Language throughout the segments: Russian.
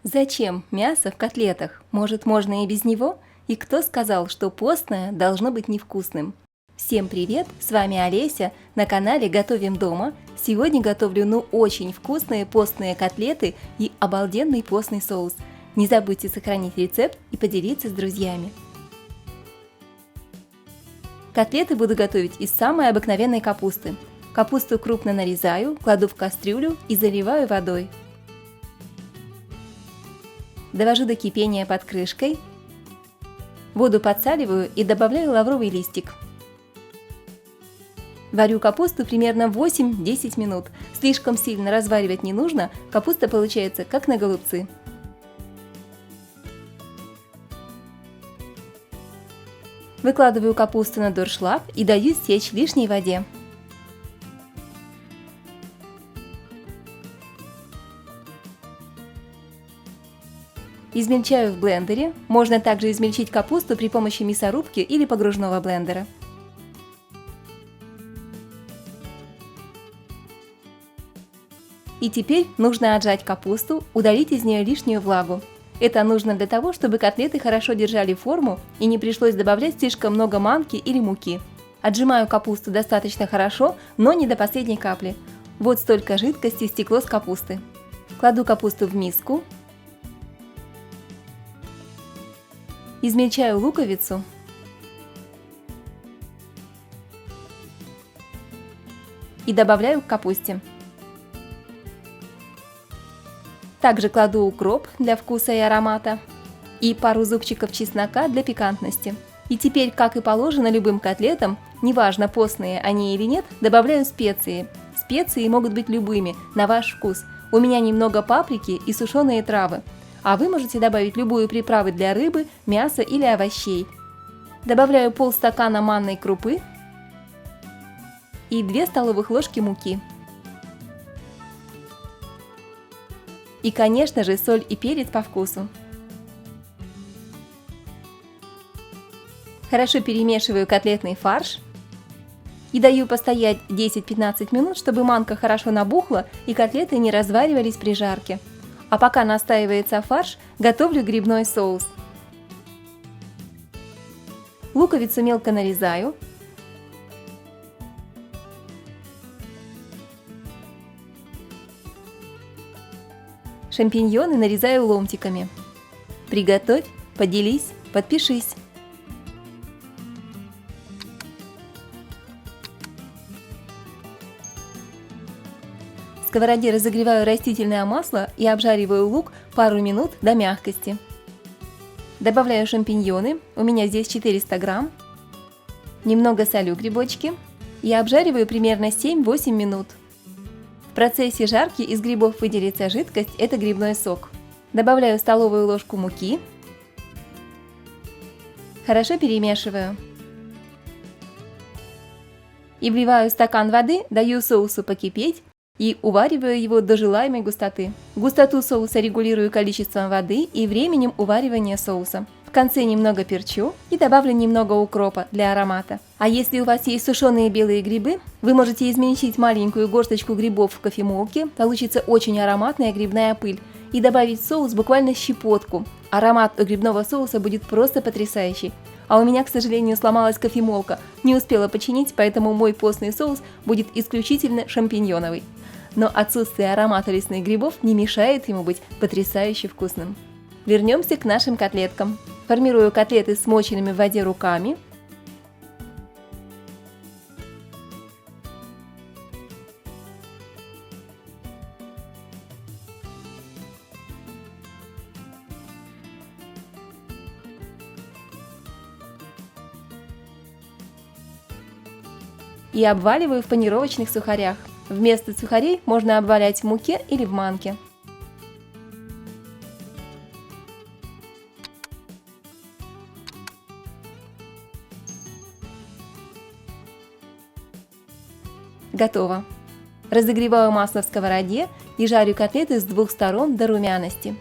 Зачем мясо в котлетах? Может, можно и без него? И кто сказал, что постное должно быть невкусным? Всем привет! С вами Олеся на канале Готовим дома. Сегодня готовлю очень вкусные постные котлеты и обалденный постный соус. Не забудьте сохранить рецепт и поделиться с друзьями. Котлеты буду готовить из самой обыкновенной капусты. Капусту крупно нарезаю, кладу в кастрюлю и заливаю водой. Довожу до кипения под крышкой. Воду подсаливаю и добавляю лавровый листик. Варю капусту примерно 8-10 минут. Слишком сильно разваривать не нужно, капуста получается как на голубцы. Выкладываю капусту на доршлаг и даю стечь в лишней воде. Измельчаю в блендере. Можно также измельчить капусту при помощи мясорубки или погружного блендера. И теперь нужно отжать капусту, удалить из нее лишнюю влагу. Это нужно для того, чтобы котлеты хорошо держали форму и не пришлось добавлять слишком много манки или муки. Отжимаю капусту достаточно хорошо, но не до последней капли. Вот столько жидкости стекло с капусты. Кладу капусту в миску. Измельчаю луковицу. И добавляю к капусте. Также кладу укроп для вкуса и аромата. И пару зубчиков чеснока для пикантности. И теперь, как и положено любым котлетам, неважно постные они или нет, добавляю специи. Специи могут быть любыми, на ваш вкус. У меня немного паприки и сушеные травы. А вы можете добавить любую приправу для рыбы, мяса или овощей. Добавляю полстакана манной крупы и 2 столовых ложки муки. И, конечно же, соль и перец по вкусу. Хорошо перемешиваю котлетный фарш и даю постоять 10-15 минут, чтобы манка хорошо набухла и котлеты не разваривались при жарке. А пока настаивается фарш, готовлю грибной соус. Луковицу мелко нарезаю. Шампиньоны нарезаю ломтиками. Приготовь, поделись, подпишись. В сковороде разогреваю растительное масло и обжариваю лук пару минут до мягкости. Добавляю шампиньоны, у меня здесь 400 грамм. Немного солю грибочки и обжариваю примерно 7-8 минут. В процессе жарки из грибов выделится жидкость, это грибной сок. Добавляю столовую ложку муки. Хорошо перемешиваю. И вливаю стакан воды, даю соусу покипеть и увариваю его до желаемой густоты. Густоту соуса регулирую количеством воды и временем уваривания соуса. В конце немного перчу и добавлю немного укропа для аромата. А если у вас есть сушеные белые грибы, вы можете измельчить маленькую горсточку грибов в кофемолке, получится очень ароматная грибная пыль, и добавить в соус буквально щепотку. Аромат у грибного соуса будет просто потрясающий. А у меня, к сожалению, сломалась кофемолка, не успела починить, поэтому мой постный соус будет исключительно шампиньоновый. Но отсутствие аромата лесных грибов не мешает ему быть потрясающе вкусным. Вернемся к нашим котлеткам. Формирую котлеты смоченными в воде руками. И обваливаю в панировочных сухарях. Вместо сухарей можно обвалять в муке или в манке. Готово. Разогреваю масло в сковороде и жарю котлеты с 2 сторон до румяности.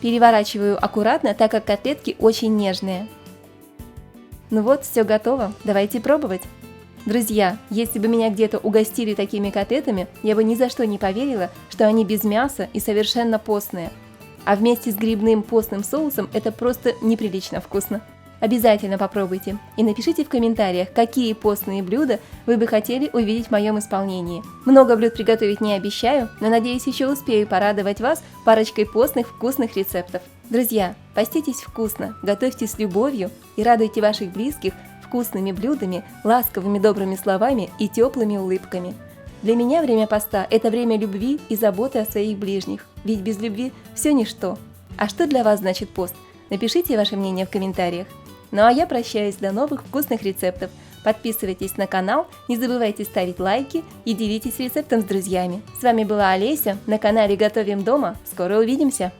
Переворачиваю аккуратно, так как котлетки очень нежные. Ну вот, все готово, давайте пробовать. Друзья, если бы меня где-то угостили такими котлетами, я бы ни за что не поверила, что они без мяса и совершенно постные. А вместе с грибным постным соусом это просто неприлично вкусно. Обязательно попробуйте и напишите в комментариях, какие постные блюда вы бы хотели увидеть в моем исполнении. Много блюд приготовить не обещаю, но надеюсь еще успею порадовать вас парочкой постных вкусных рецептов. Друзья, поститесь вкусно, готовьте с любовью и радуйте ваших близких вкусными блюдами, ласковыми добрыми словами и теплыми улыбками. Для меня время поста – это время любви и заботы о своих ближних, ведь без любви все ничто. А что для вас значит пост? Напишите ваше мнение в комментариях. Ну а я прощаюсь до новых вкусных рецептов. Подписывайтесь на канал, не забывайте ставить лайки и делитесь рецептом с друзьями. С вами была Олеся на канале Готовим дома. Скоро увидимся!